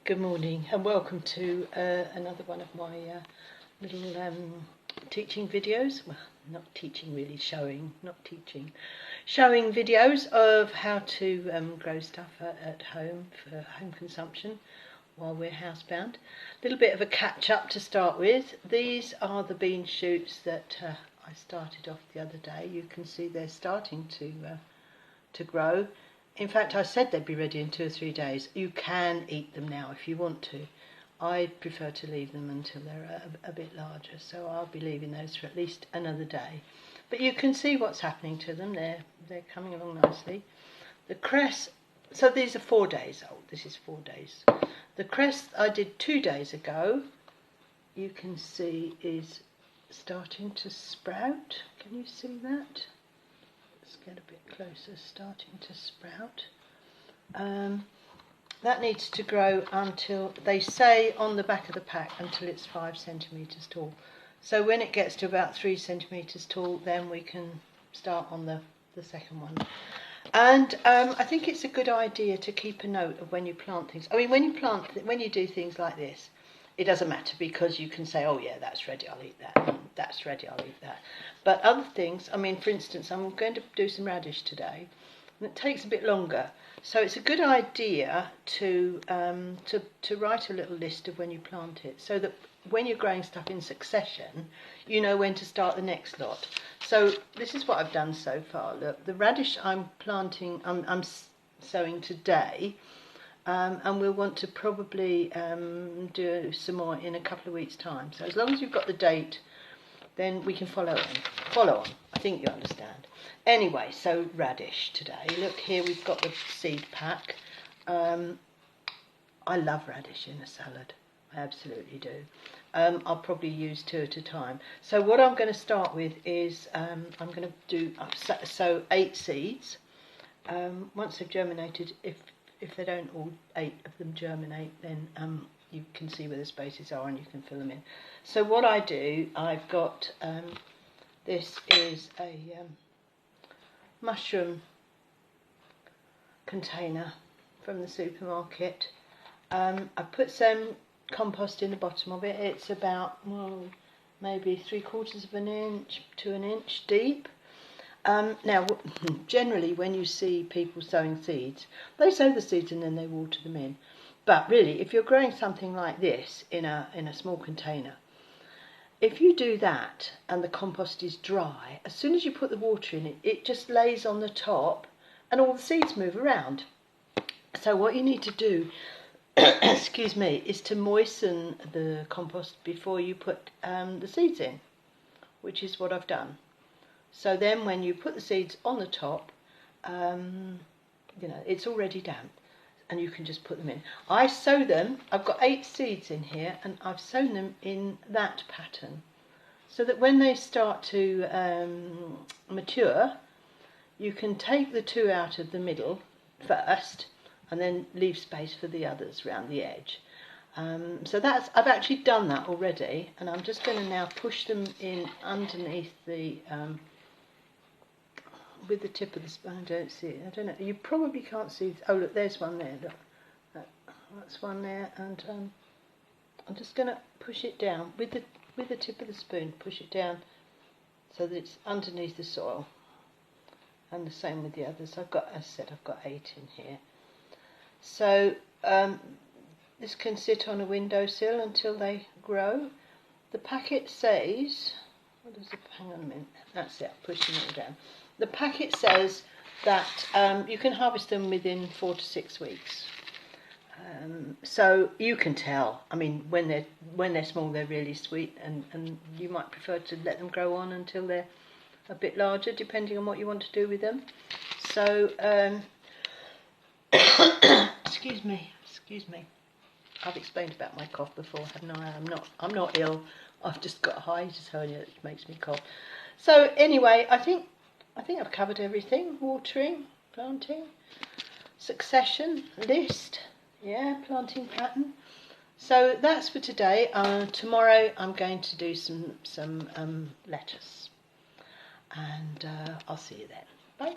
Good morning and welcome to another one of my little teaching videos. Well, not teaching really, showing videos of how to grow stuff at home for home consumption while we're housebound. A little bit of a catch up to start with. These are the bean shoots that I started off the other day. You can see they're starting to grow. In fact, I said they'd be ready in 2 or 3 days. You can eat them now if you want to. I prefer to leave them until they're a bit larger, so I'll be leaving those for at least another day. But you can see what's happening to them. They're coming along nicely. The cress, so these are 4 days old. This is 4 days. The cress I did 2 days ago, you can see is starting to sprout. Can you see that? Let's get a bit closer, starting to sprout. That needs to grow until, they say on the back of the pack, until it's 5 centimetres tall. So when it gets to about 3 centimetres tall, then we can start on the second one. And I think it's a good idea to keep a note of when you plant things. I mean, when you do things like this, it doesn't matter because you can say, oh yeah, that's ready, I'll eat that. That's ready, I'll eat that. But other things, I mean, for instance, I'm going to do some radish today, and it takes a bit longer. So it's a good idea to write a little list of when you plant it, so that when you're growing stuff in succession, you know when to start the next lot. So this is what I've done so far. Look, the radish I'm planting, I'm sowing today. And we'll want to probably do some more in a couple of weeks' time. So as long as you've got the date, then we can follow on. I think you understand. Anyway, so radish today. Look, here we've got the seed pack. I love radish in a salad. I absolutely do. I'll probably use 2 at a time. So what I'm going to start with is I'm going to do sow 8 seeds. Once they've germinated, if they don't all 8 of them germinate, then you can see where the spaces are and you can fill them in. So what I do, I've got, this is a mushroom container from the supermarket. I put some compost in the bottom of it. It's about, well, maybe 3/4 of an inch to an inch deep. Now, generally, when you see people sowing seeds, they sow the seeds and then they water them in. But really, if you're growing something like this in a small container, if you do that and the compost is dry, as soon as you put the water in it, it just lays on the top and all the seeds move around. So what you need to do, excuse me, is to moisten the compost before you put the seeds in, which is what I've done. So then when you put the seeds on the top, you know, it's already damp and you can just put them in. I sow them, I've got 8 seeds in here and I've sown them in that pattern so that when they start to mature, you can take the 2 out of the middle first and then leave space for the others around the edge. So I've actually done that already, and I'm just going to now push them in underneath the with the tip of the spoon. I don't see it. I don't know. You probably can't see. Oh, look, there's one there. Look, that's one there, and I'm just going to push it down with the tip of the spoon. Push it down so that it's underneath the soil, and the same with the others. As I said, I've got 8 in here. So this can sit on a windowsill until they grow. The packet says, what does it? Hang on a minute. That's it. Pushing it down. The packet says that you can harvest them within 4 to 6 weeks. So you can tell. I mean, when they're small, they're really sweet, and you might prefer to let them grow on until they're a bit larger, depending on what you want to do with them. So, excuse me. I've explained about my cough before, haven't I? I'm not ill. I've just got a hiatus hernia that makes me cough. So anyway, I think I've covered everything. Watering, planting, succession, list, yeah, planting pattern. So that's for today. Tomorrow I'm going to do some lettuce, and I'll see you then. Bye.